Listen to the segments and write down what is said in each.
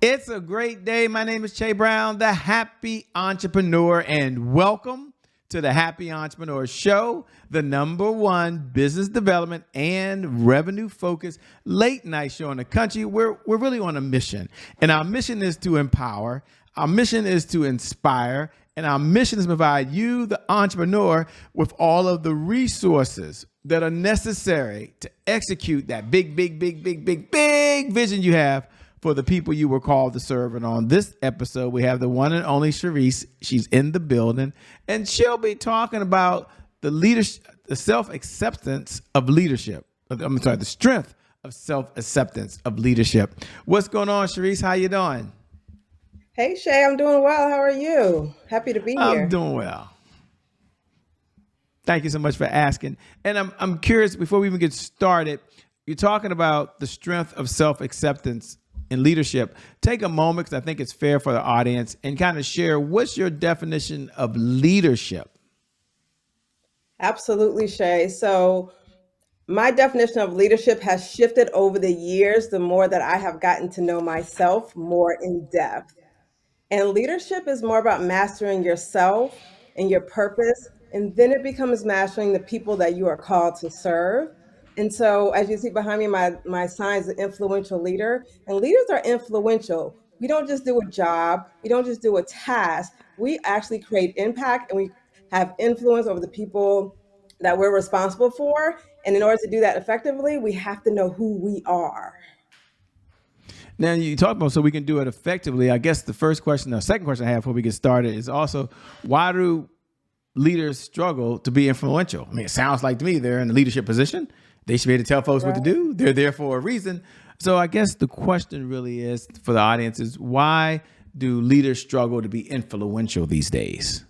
It's a great day. My name is Che Brown, the Happy Entrepreneur, and welcome to the Happy Entrepreneur Show, the #1 business development and revenue-focused late night show in the country. We're really on a mission, and our mission is to empower. Our mission is to inspire, and our mission is to provide you, the entrepreneur, with all of the resources that are necessary to execute that big vision you have for the people you were called to serve. And on this episode, we have the one and only Charese. She's in the building, and she'll be talking about the leadership, the self-acceptance of leadership. I'm sorry, the strength of self-acceptance of leadership. What's going on, Charese? How you doing? Hey Shay, I'm doing well. How are you? Happy to be I'm here. doing well. Thank you so much for asking. And I'm curious, before we even get started, you're talking about the strength of self-acceptance in leadership. Take a moment, because I think it's fair for the audience, and kind of share what's your definition of leadership. Absolutely, Shay. So, my definition of leadership has shifted over the years the more that I have gotten to know myself more in depth. And leadership is more about mastering yourself and your purpose, and then it becomes mastering the people that you are called to serve. And so, as you see behind me, my sign is an influential leader, and leaders are influential. We don't just do a job, we don't just do a task. We actually create impact and we have influence over the people that we're responsible for. And in order to do that effectively, we have to know who we are. Now, you talk about so we can do it effectively. I guess the first question, the second question I have before we get started is also, why do leaders struggle to be influential? I mean, it sounds like to me they're in a leadership position. They should be able to tell folks what to Right. do. They're there for a reason. So I guess the question really is for the audience is, why do leaders struggle to be influential these days?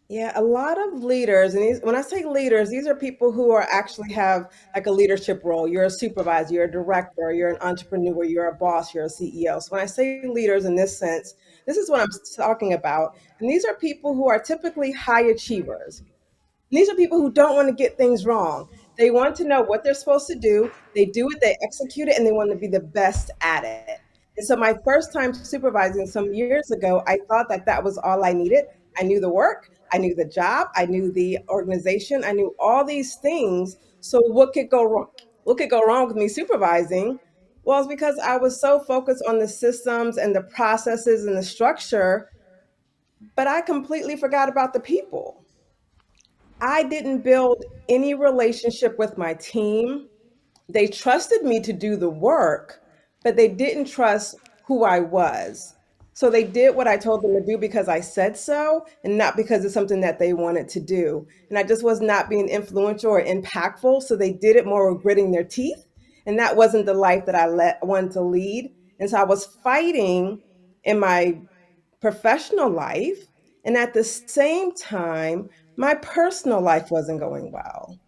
Yeah, a lot of leaders, and when I say leaders, these are people who are actually have like a leadership role. You're a supervisor, you're a director, you're an entrepreneur, you're a boss, you're a CEO. So when I say leaders in this sense, this is what I'm talking about. And these are people who are typically high achievers. These are people who don't want to get things wrong. They want to know what they're supposed to do. They do it, they execute it, and they want to be the best at it. And so, my first time supervising some years ago, I thought that that was all I needed. I knew the work, I knew the job, I knew the organization, I knew all these things. So, what could go wrong? What could go wrong with me supervising? Well, it's because I was so focused on the systems and the processes and the structure, but I completely forgot about the people. I didn't build any relationship with my team. They trusted me to do the work, but they didn't trust who I was. So they did what I told them to do because I said so, and not because it's something that they wanted to do. And I just was not being influential or impactful. So they did it more with gritting their teeth. And that wasn't the life that wanted to lead. And so I was fighting in my professional life. And at the same time, my personal life wasn't going well.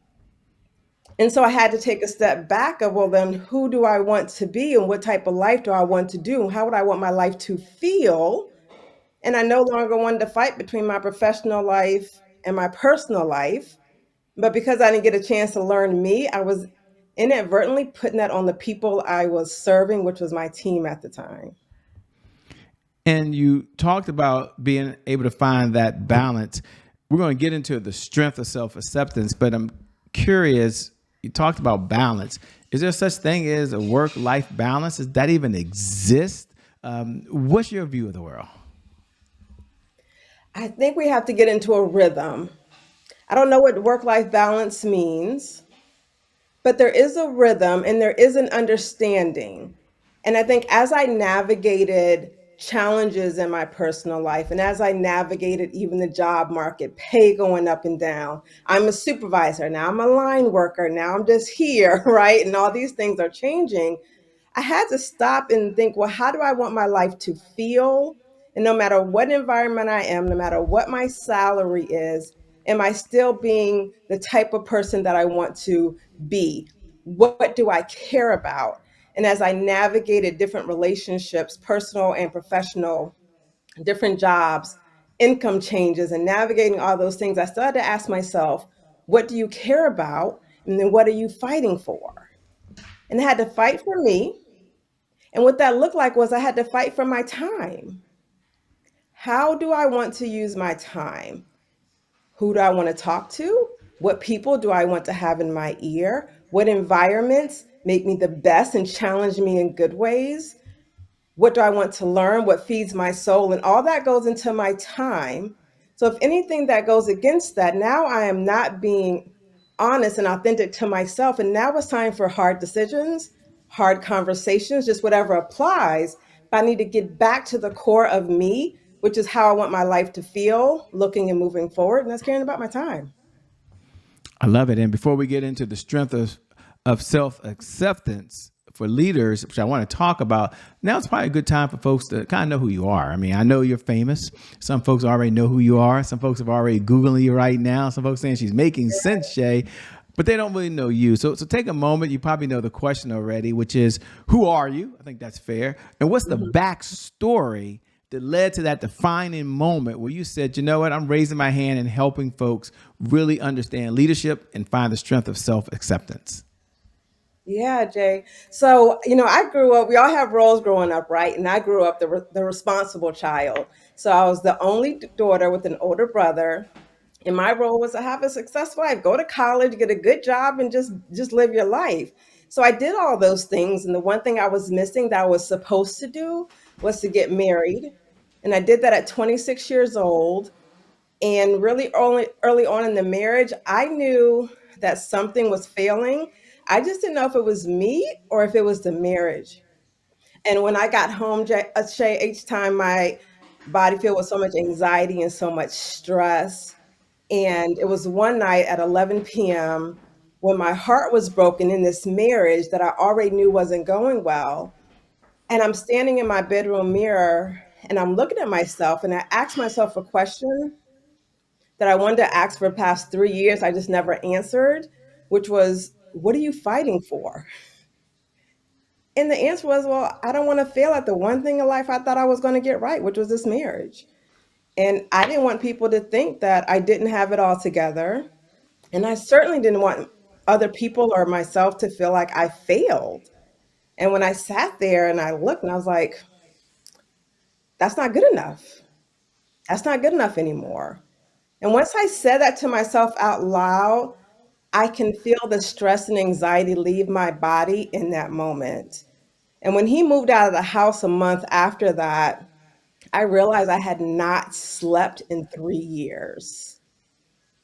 And so I had to take a step back of, well, then who do I want to be and what type of life do I want to do? How would I want my life to feel? And I no longer wanted to fight between my professional life and my personal life. But because I didn't get a chance to learn me, I was inadvertently putting that on the people I was serving, which was my team at the time. And you talked about being able to find that balance. We're going to get into the strength of self-acceptance, but I'm curious, you talked about balance. Is there such thing as a work-life balance? Does that even exist? What's your view of the world? I think we have to get into a rhythm. I don't know what work life balance means, but there is a rhythm and there is an understanding. And I think as I navigated challenges in my personal life and as I navigated even the job market, pay going up and down, I'm a supervisor, now I'm a line worker, now I'm just here, right? And all these things are changing. I had to stop and think, well, how do I want my life to feel? And no matter what environment I am, no matter what my salary is, am I still being the type of person that I want to be? What do I care about? And as I navigated different relationships, personal and professional, different jobs, income changes, and navigating all those things, I started to ask myself, what do you care about? And then what are you fighting for? And I had to fight for me. And what that looked like was I had to fight for my time. How do I want to use my time? Who do I want to talk to? What people do I want to have in my ear? What environments make me the best and challenge me in good ways? What do I want to learn? What feeds my soul? And all that goes into my time. So if anything that goes against that, now I am not being honest and authentic to myself. And now it's time for hard decisions, hard conversations, just whatever applies. But I need to get back to the core of me, which is how I want my life to feel, looking and moving forward. And that's caring about my time. I love it. And before we get into the strength of self acceptance for leaders, which I want to talk about, now it's probably a good time for folks to kind of know who you are. I mean, I know you're famous. Some folks already know who you are. Some folks have already Googling you right now. Some folks saying she's making sense, Shay, but they don't really know you. So take a moment. You probably know the question already, which is, who are you? I think that's fair. And what's the backstory that led to that defining moment where you said, you know what, I'm raising my hand and helping folks really understand leadership and find the strength of self-acceptance? Yeah, Jay. So, I grew up, we all have roles growing up, right? And I grew up the responsible child. So I was the only daughter with an older brother. And my role was to have a successful life, go to college, get a good job, and just live your life. So I did all those things. And the one thing I was missing that I was supposed to do was to get married. And I did that at 26 years old. And really early on in the marriage, I knew that something was failing. I just didn't know if it was me or if it was the marriage. And when I got home, Shay, each time my body filled with so much anxiety and so much stress. And it was one night at 11 p.m. when my heart was broken in this marriage that I already knew wasn't going well. And I'm standing in my bedroom mirror and I'm looking at myself and I asked myself a question that I wanted to ask for the past 3 years. I just never answered, which was, what are you fighting for? And the answer was, well, I don't want to fail at the one thing in life I thought I was going to get right, which was this marriage. And I didn't want people to think that I didn't have it all together. And I certainly didn't want other people or myself to feel like I failed. And when I sat there and I looked and I was like, that's not good enough. That's not good enough anymore. And once I said that to myself out loud, I can feel the stress and anxiety leave my body in that moment. And when he moved out of the house a month after that, I realized I had not slept in 3 years.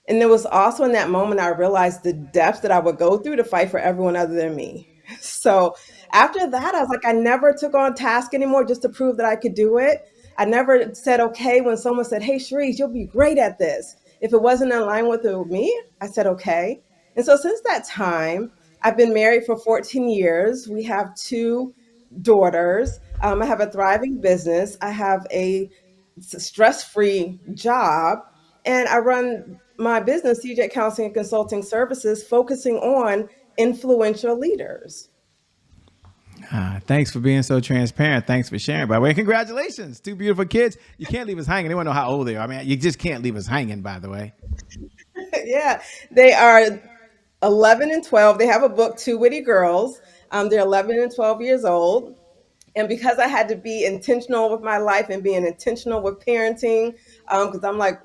And it was also in that moment I realized the depths that I would go through to fight for everyone other than me. So after that, I was like, I never took on task anymore just to prove that I could do it. I never said okay when someone said, hey, Charese, you'll be great at this. If it wasn't in line with me, I said okay. And so since that time, I've been married for 14 years. We have two daughters. I have a thriving business. I have a stress-free job. And I run my business, CJ Counseling and Consulting Services, focusing on influential leaders. Thanks for being so transparent. Thanks for sharing. By the way, congratulations. Two beautiful kids. You can't leave us hanging. They want to know how old they are. I mean, you just can't leave us hanging, by the way. Yeah, they are 11 and 12. They have a book, Two Witty Girls. They're 11 and 12 years old. And because I had to be intentional with my life and being intentional with parenting, because I'm like,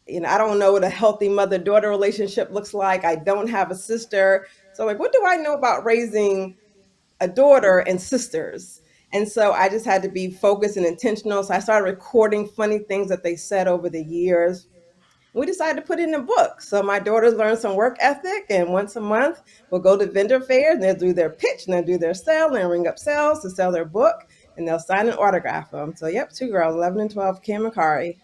I don't know what a healthy mother-daughter relationship looks like. I don't have a sister. So like, what do I know about raising a daughter and sisters? And so I just had to be focused and intentional. So I started recording funny things that they said over the years. We decided to put it in a book. So my daughters learn some work ethic, and once a month we'll go to vendor fairs and they'll do their pitch and they'll do their sale and ring up sales to sell their book, and they'll sign and autograph them. So yep, two girls, 11 and 12, Kim and Kari.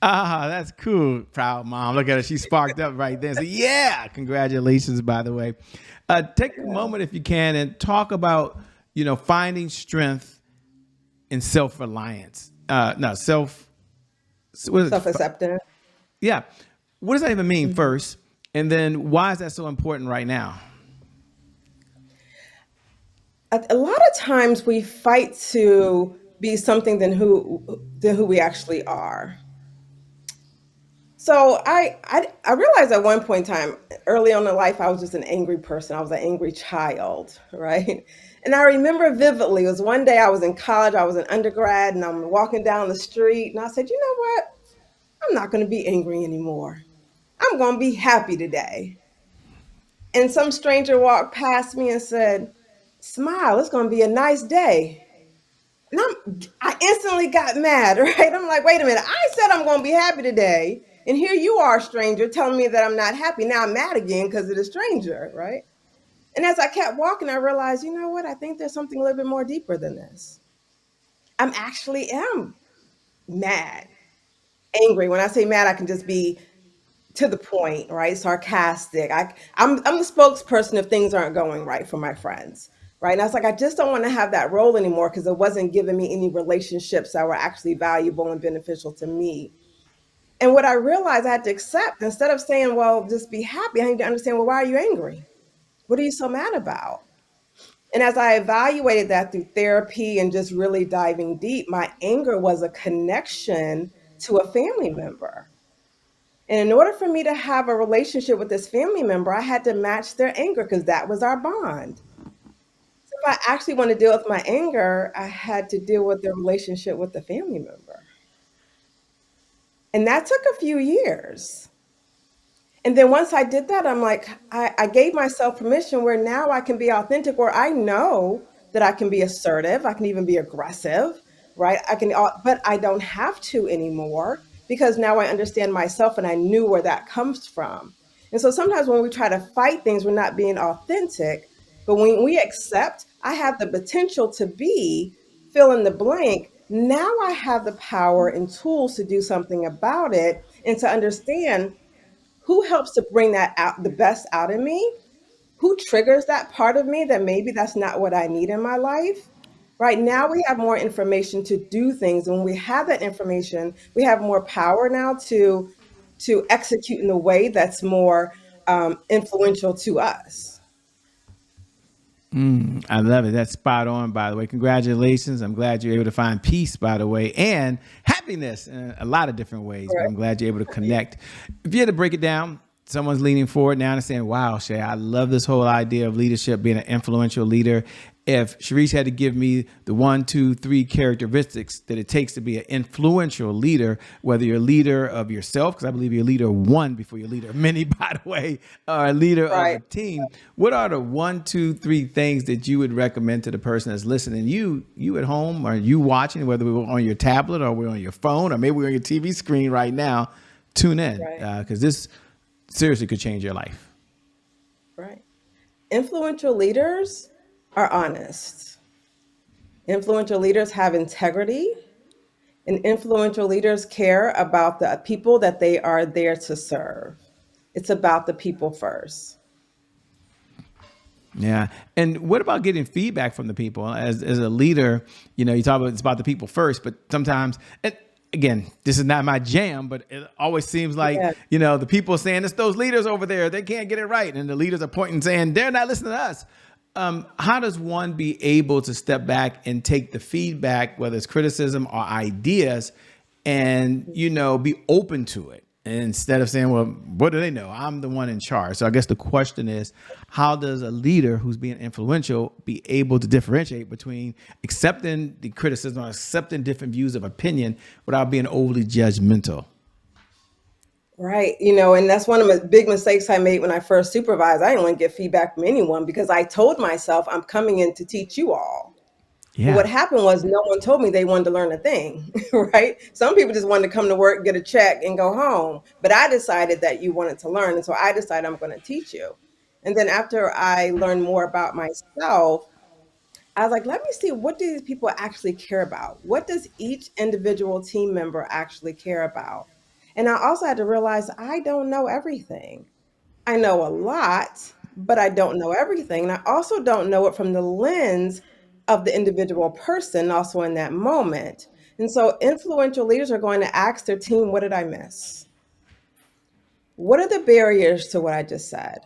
That's cool. Proud mom. Look at her. She sparked up right there. So yeah, congratulations, by the way. Take a moment if you can and talk about, finding strength in self-reliance. No, Self-acceptance. yeah. What does that even mean first? And then why is that so important right now? A lot of times we fight to be something than who we actually are. So I realized at one point in time, early on in life, I was just an angry person. I was an angry child, right? And I remember vividly, it was one day I was in college, I was an undergrad, and I'm walking down the street, and I said, you know what? I'm not going to be angry anymore. I'm going to be happy today. And some stranger walked past me and said, smile, it's going to be a nice day. And I instantly got mad, right? I'm like, wait a minute, I said I'm going to be happy today. And here you are, stranger, telling me that I'm not happy. Now I'm mad again because of the stranger, right? And as I kept walking, I realized, you know what? I think there's something a little bit more deeper than this. I'm actually am mad, angry. When I say mad, I can just be to the point, right? Sarcastic. I'm the spokesperson if things aren't going right for my friends, right? And I was like, I just don't want to have that role anymore because it wasn't giving me any relationships that were actually valuable and beneficial to me. And what I realized I had to accept, instead of saying, well, just be happy, I need to understand, well, why are you angry? What are you so mad about? And as I evaluated that through therapy and just really diving deep, my anger was a connection to a family member. And in order for me to have a relationship with this family member, I had to match their anger because that was our bond. So if I actually want to deal with my anger, I had to deal with the relationship with the family member. And that took a few years. And then once I did that, I'm like, I gave myself permission where now I can be authentic, where I know that I can be assertive, I can even be aggressive, right? But I don't have to anymore because now I understand myself and I knew where that comes from. And so sometimes when we try to fight things, we're not being authentic. But when we accept, I have the potential to be fill in the blank. Now I have the power and tools to do something about it and to understand who helps to bring that out, the best out of me, who triggers that part of me that maybe that's not what I need in my life. Right now we have more information to do things, and when we have that information we have more power now to execute in a way that's more influential to us. I love it. That's spot on, by the way. Congratulations. I'm glad you're able to find peace, by the way, and happiness in a lot of different ways. But Right. I'm glad you're able to connect. If you had to break it down, someone's leaning forward now and saying, wow, Shay, I love this whole idea of leadership, being an influential leader. If Charese had to give me the 1, 2, 3 characteristics that it takes to be an influential leader, whether you're a leader of yourself, because I believe you're a leader of one before you're a leader of many, by the way, or a leader of a Right. team, what are the 1, 2, 3 things that you would recommend to the person that's listening? You at home, or you watching, whether we're on your tablet or we're on your phone, or maybe we're on your TV screen right now, tune in Right. because this seriously could change your life. Right. Influential leaders are honest. Influential leaders have integrity, and influential leaders care about the people that they are there to serve. It's about the people first. Yeah. And what about getting feedback from the people as a leader? You talk about it's about the people first, but sometimes, and again, this is not my jam, but it always seems like, Yeah. the people are saying it's those leaders over there. They can't get it right. And the leaders are pointing saying they're not listening to us. How does one be able to step back and take the feedback, whether it's criticism or ideas, and, be open to it? Instead of saying, well, what do they know? I'm the one in charge. So I guess the question is, how does a leader who's being influential be able to differentiate between accepting the criticism or accepting different views of opinion without being overly judgmental? Right. And that's one of the big mistakes I made when I first supervised. I didn't want to get feedback from anyone because I told myself I'm coming in to teach you all. But what Yeah. happened was no one told me they wanted to learn a thing, right? Some people just wanted to come to work, get a check, and go home. But I decided that you wanted to learn. And so I decided I'm going to teach you. And then after I learned more about myself, I was like, let me see, what do these people actually care about? What does each individual team member actually care about? And I also had to realize I don't know everything. I know a lot, but I don't know everything. And I also don't know it from the lens of the individual person, also in that moment. And so influential leaders are going to ask their team, what did I miss? What are the barriers to what I just said?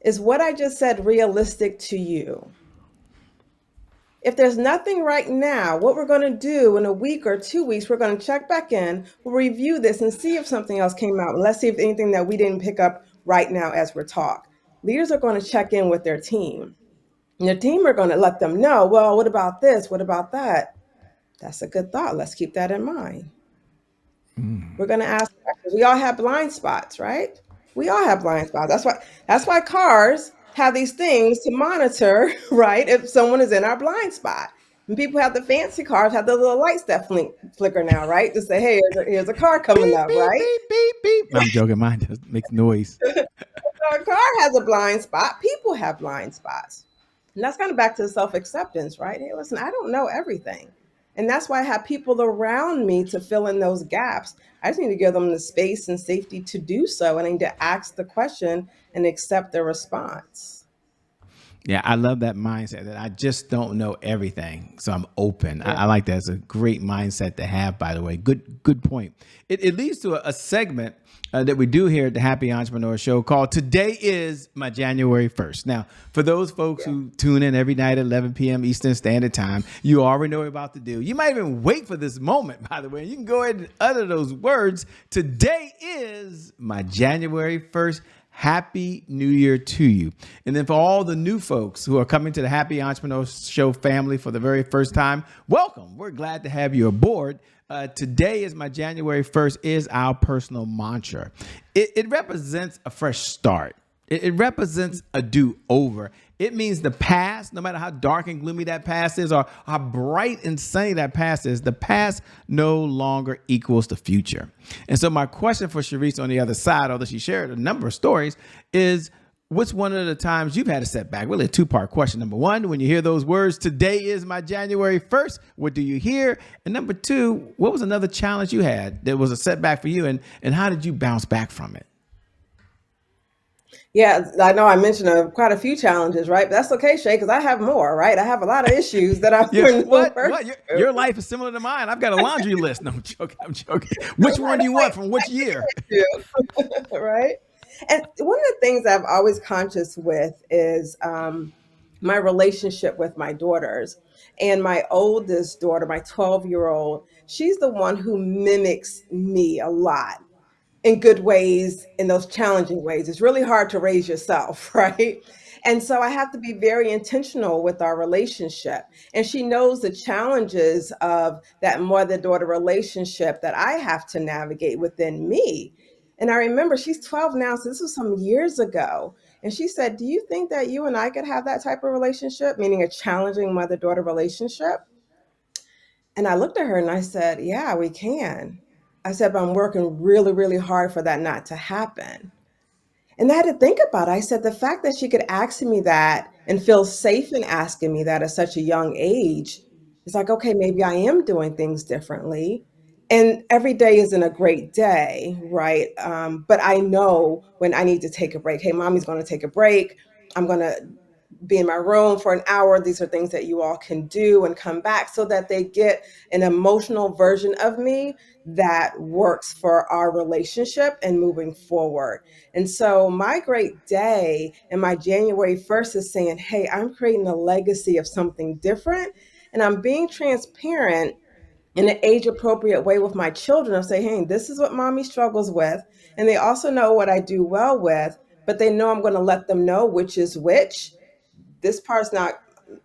Is what I just said realistic to you? If there's nothing right now, what we're going to do in a week or 2 weeks, we're going to check back in, we'll review this and see if something else came out. And let's see if anything that we didn't pick up right now as we're talk. Leaders are going to check in with their team. And your team are going to let them know, well, what about this? What about that? That's a good thought. Let's keep that in mind. We're going to ask questions. We all have blind spots, right? We all have blind spots. That's why cars have these things to monitor, right? If someone is in our blind spot. And people have the fancy cars, have the little lights that flicker now, right? To say, hey, here's a car coming Beep, up, beep, right? beep, beep, beep. I'm joking. Mine just makes noise. So a car has a blind spot. People have blind spots. And that's kind of back to the self acceptance, right? Hey, listen, I don't know everything. And that's why I have people around me to fill in those gaps. I just need to give them the space and safety to do so. And I need to ask the question and accept the response. Yeah, I love that mindset that I just don't know everything, so I'm open. Yeah. I like that. It's a great mindset to have. By the way, good point. It leads to a segment that we do here at the Happy Entrepreneur Show called "Today is my January 1st." Now, for those folks who tune in every night at 11 p.m. Eastern Standard Time, you already know what you're about to do. You might even wait for this moment. By the way, you can go ahead and utter those words. Today is my January 1st. Happy New Year to you. And then for all the new folks who are coming to the Happy Entrepreneur Show family for the very first time, welcome. We're glad to have you aboard. Today is my January 1st is our personal mantra. It represents a fresh start. It represents a do-over. It means the past, no matter how dark and gloomy that past is or how bright and sunny that past is, the past no longer equals the future. And so my question for Charese on the other side, although she shared a number of stories, is what's one of the times you've had a setback? Really a two-part question. Number one, when you hear those words, today is my January 1st, what do you hear? And number two, what was another challenge you had that was a setback for you, and how did you bounce back from it? Yeah, I know I mentioned quite a few challenges, right? But that's okay, Shay, because I have more, right? I have a lot of issues that I'm Yeah, going to what? work Your through. life is similar to mine. I've got a laundry list. No, I'm joking. I'm joking. Which one do you want from which year? Right? And one of the things I'm always conscious with is my relationship with my daughters. And my oldest daughter, my 12-year-old, she's the one who mimics me a lot in good ways, in those challenging ways. It's really hard to raise yourself, right? And so I have to be very intentional with our relationship. And she knows the challenges of that mother daughter relationship that I have to navigate within me. And I remember she's 12 now, so this was some years ago. And she said, do you think that you and I could have that type of relationship, meaning a challenging mother daughter relationship? And I looked at her and I said, yeah, we can. I said, but I'm working really, really hard for that not to happen. And I had to think about it. I said, the fact that she could ask me that and feel safe in asking me that at such a young age, it's like, okay, maybe I am doing things differently. And every day isn't a great day, right? But I know when I need to take a break. Hey, mommy's going to take a break. I'm going to be in my room for an hour. These are things that you all can do and come back so that they get an emotional version of me that works for our relationship and moving forward. And so my great day and my January 1st is saying, hey, I'm creating a legacy of something different. And I'm being transparent in an age appropriate way with my children of say, hey, this is what mommy struggles with. And they also know what I do well with, but they know I'm going to let them know which is which. This part's not,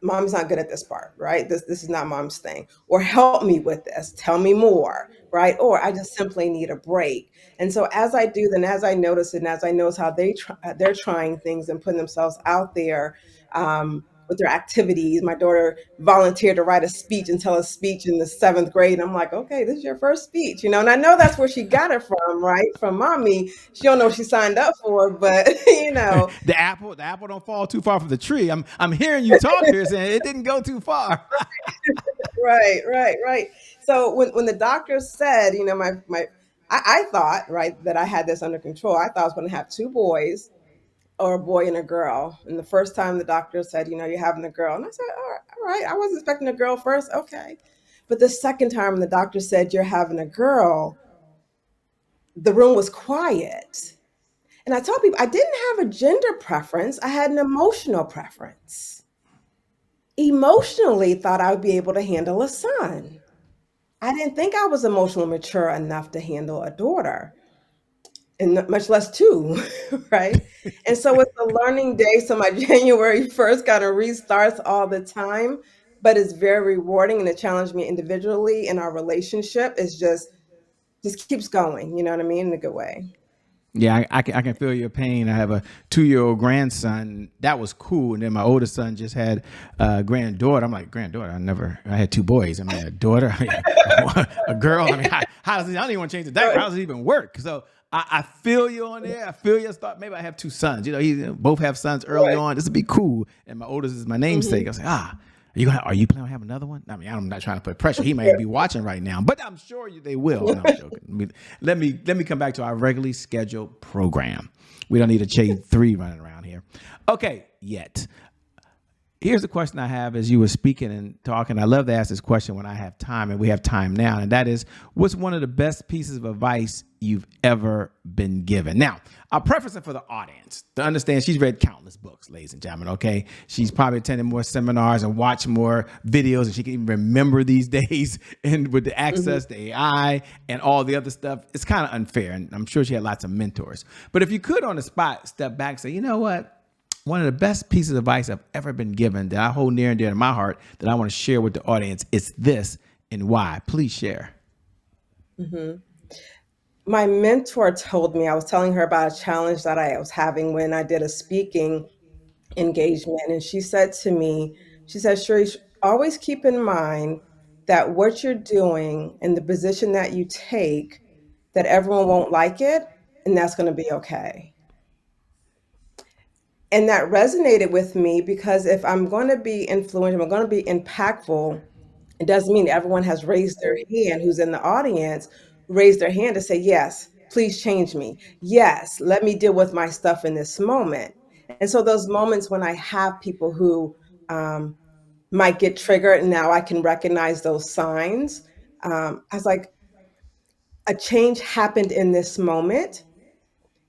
mom's not good at this part, right? This is not mom's thing. Or help me with this, tell me more, right? Or I just simply need a break. And so as I do, then as I notice it, and as I notice how they're trying things and putting themselves out there, with their activities. My daughter volunteered to write a speech and tell a speech in the seventh grade. And I'm like, okay, this is your first speech, and I know that's where she got it from, right? From mommy. She don't know what she signed up for, but The apple don't fall too far from the tree. I'm hearing you talk here saying it didn't go too far. right. So when the doctor said, I thought, right, that I had this under control. I thought I was going to have two boys or a boy and a girl. And the first time the doctor said, you're having a girl. And I said, all right. I wasn't expecting a girl first. Okay. But the second time the doctor said, you're having a girl, the room was quiet. And I told people I didn't have a gender preference. I had an emotional preference. Emotionally thought I would be able to handle a son. I didn't think I was emotionally mature enough to handle a daughter. and much less two, right? And so it's a learning day. So my January 1st kind of restarts all the time, but it's very rewarding and it challenged me individually. And our relationship is just keeps going. You know what I mean? In a good way. Yeah, I can feel your pain. I have a 2-year-old grandson. That was cool. And then my oldest son just had a granddaughter. I'm like, granddaughter? I had two boys. I mean, a daughter, a girl. I mean, how does it, I don't even want to change the diaper. How does it even work? So I feel you on there. I feel your thought. Maybe I have two sons. Both have sons early Right. on. This would be cool. And my oldest is my namesake. I Hmm. was like, are you planning on having another one? I mean, I'm not trying to put pressure. He may be watching right now, but I'm sure they will. No, I'm joking. Let me come back to our regularly scheduled program. We don't need a Shade 3 running around here. Okay, yet. Here's the question I have as you were speaking and talking. I love to ask this question when I have time, and we have time now. And that is, what's one of the best pieces of advice you've ever been given? Now, I'll preface it for the audience to understand she's read countless books, ladies and gentlemen, okay? She's probably attended more seminars and watched more videos than she can even remember these days. And with the Hmm. access to AI and all the other stuff, it's kind of unfair. And I'm sure she had lots of mentors. But if you could on the spot step back and say, you know what? One of the best pieces of advice I've ever been given that I hold near and dear to my heart that I want to share with the audience is this and why. Please share. Hmm. My mentor told me, I was telling her about a challenge that I was having when I did a speaking engagement. And she said to me, she said, Sharice, always keep in mind that what you're doing and the position that you take, that everyone won't like it, and that's going to be okay. And that resonated with me because if I'm going to be influential, I'm going to be impactful, it doesn't mean everyone has raised their hand who's in the audience, raised their hand to say, yes, please change me. Yes, let me deal with my stuff in this moment. And so those moments when I have people who um, might get triggered, and now I can recognize those signs. I was like, a change happened in this moment.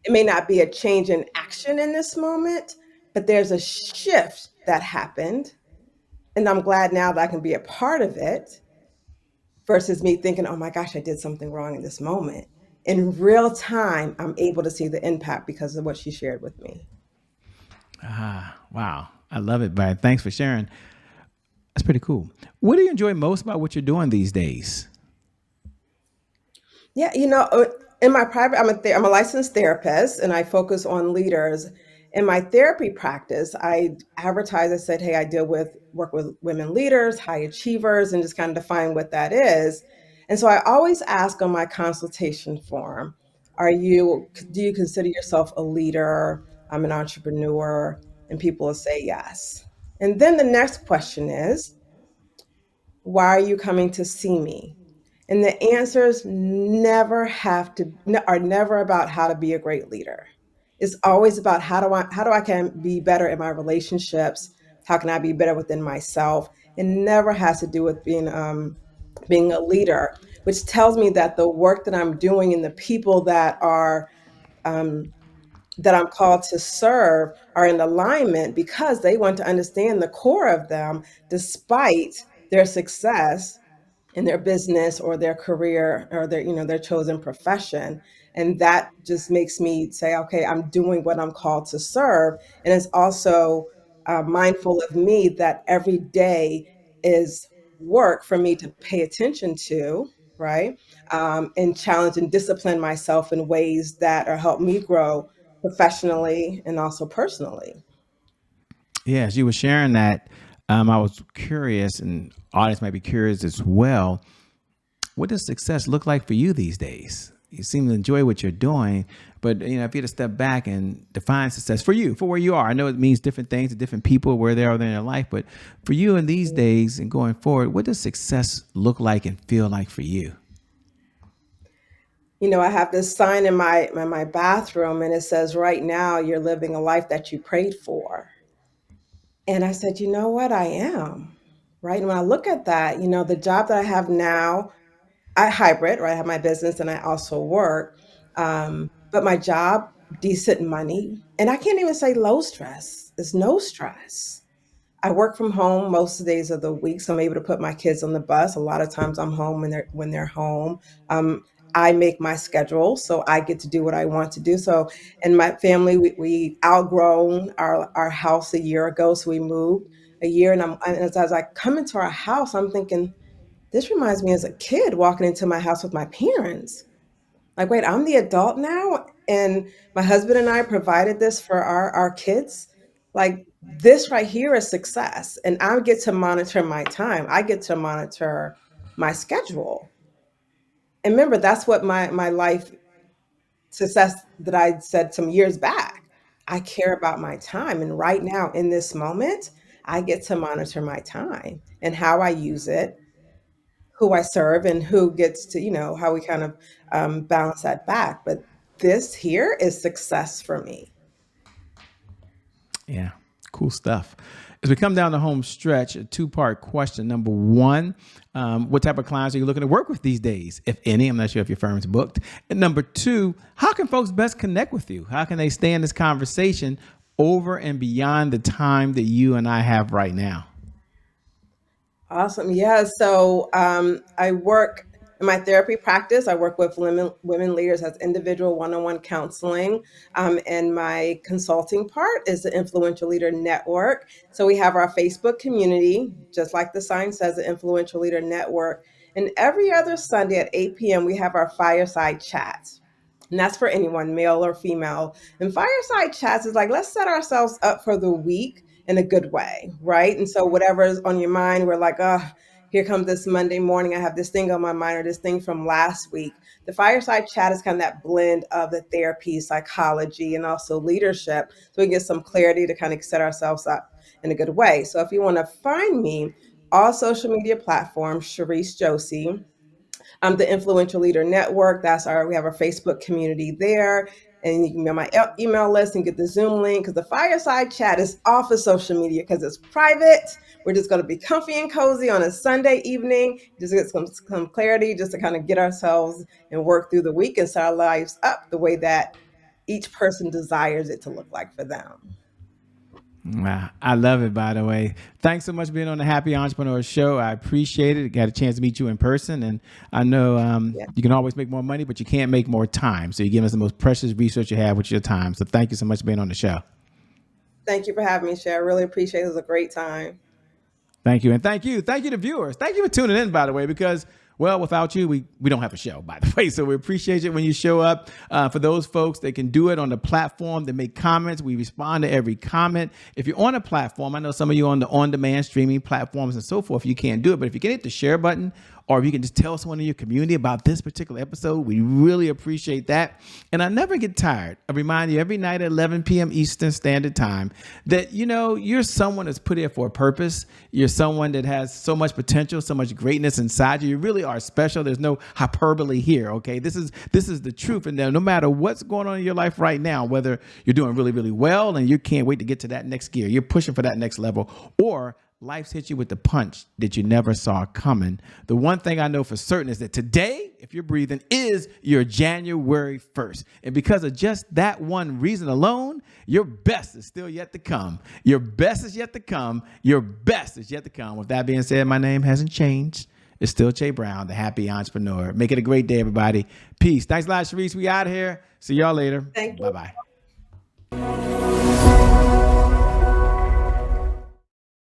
It may not be a change in action in this moment, but there's a shift that happened. And I'm glad now that I can be a part of it versus me thinking, oh my gosh, I did something wrong in this moment. In real time, I'm able to see the impact because of what she shared with me. Wow. I love it, Brian. Thanks for sharing. That's pretty cool. What do you enjoy most about what you're doing these days? Yeah, in my private, I'm a licensed therapist, and I focus on leaders. In my therapy practice, I advertise. I said, "Hey, I work with women leaders, high achievers, and just kind of define what that is." And so I always ask on my consultation form, do you consider yourself a leader? I'm an entrepreneur, and people will say yes. And then the next question is, why are you coming to see me? And the answers are never about how to be a great leader. It's always about how do I can be better in my relationships? How can I be better within myself? It never has to do with being a leader, which tells me that the work that I'm doing and the people um, that I'm called to serve are in alignment because they want to understand the core of them, despite their success in their business or their career or their chosen profession. And that just makes me say, okay, I'm doing what I'm called to serve. And it's also mindful of me that every day is work for me to pay attention to, right? And challenge and discipline myself in ways that are help me grow professionally and also personally. Yeah, as you were sharing that, I was curious, and audience might be curious as well. What does success look like for you these days? You seem to enjoy what you're doing, but if you had to step back and define success for you, for where you are, I know it means different things to different people where they are in their life, but for you in these days and going forward, what does success look like and feel like for you? I have this sign in my bathroom, and it says, "Right now, you're living a life that you prayed for." And I said, "You know what? I am." Right. And when I look at that, the job that I have now, I hybrid, right? I have my business and I also work. But my job, decent money, and I can't even say low stress. It's no stress. I work from home most of the days of the week, so I'm able to put my kids on the bus. A lot of times I'm home when they're home. Um, I make my schedule, so I get to do what I want to do. So in my family, we outgrown our house a year ago, so we moved a year. And as I come into our house, I'm thinking, this reminds me as a kid walking into my house with my parents. Like, wait, I'm the adult now, and my husband and I provided this for our kids. Like, this right here is success, and I get to monitor my time. I get to monitor my schedule. And remember, that's what my life success that I said some years back. I care about my time, and right now in this moment, I get to monitor my time and how I use it, who I serve, and who gets to, how we kind of balance that back. But this here is success for me. Yeah, cool stuff. As we come down the home stretch, a two-part question. Number one, what type of clients are you looking to work with these days, if any? I'm not sure if your firm is booked. And number two, how can folks best connect with you? How can they stay in this conversation over and beyond the time that you and I have right now? Awesome. Yeah. So I work in my therapy practice. I work with women leaders as individual one-on-one counseling. And my consulting part is the Influential Leader Network. So we have our Facebook community, just like the sign says, the Influential Leader Network. And every other Sunday at 8 p.m., we have our fireside chats. And that's for anyone, male or female. And fireside chats is like, let's set ourselves up for the week in a good way, right? And so whatever is on your mind, we're like, oh, here comes this Monday morning. I have this thing on my mind or this thing from last week. The fireside chat is kind of that blend of the therapy, psychology, and also leadership. So we get some clarity to kind of set ourselves up in a good way. So if you want to find me, all social media platforms, Charese Josie. The Influential Leader Network. We have our Facebook community there. And you can be on my email list and get the Zoom link, because the fireside chat is off of social media because it's private. We're just going to be comfy and cozy on a Sunday evening, just get some clarity, just to kind of get ourselves and work through the week and set our lives up the way that each person desires it to look like for them. Wow, I love it, by the way. Thanks so much for being on the Happy Entrepreneur Show. I appreciate it. Got a chance to meet you in person. And I know you can always make more money, but you can't make more time. So you're giving us the most precious resource you have, which is your time. So thank you so much for being on the show. Thank you for having me, Cher. I really appreciate it. It was a great time. Thank you. And thank you to viewers. Thank you for tuning in, by the way, because, well, without you, we don't have a show, by the way. So we appreciate it when you show up. For those folks that can do it on the platform, that make comments, we respond to every comment. If you're on a platform, I know some of you on the on-demand streaming platforms and so forth, you can't do it. But if you can hit the share button, or if you can just tell someone in your community about this particular episode, we really appreciate that. And I never get tired of reminding you every night at 11 p.m. Eastern Standard Time that, you're someone that's put here for a purpose. You're someone that has so much potential, so much greatness inside you. You really are special. There's no hyperbole here, okay? This is the truth. And no matter what's going on in your life right now, whether you're doing really, really well and you can't wait to get to that next gear, you're pushing for that next level, or life's hit you with the punch that you never saw coming. The one thing I know for certain is that today, if you're breathing, is your January 1st. And because of just that one reason alone, your best is still yet to come. Your best is yet to come. Your best is yet to come. With that being said, my name hasn't changed. It's still Che Brown, the Happy Entrepreneur. Make it a great day, everybody. Peace. Thanks a lot, Charese. We out of here. See y'all later. Thank you. Bye-bye.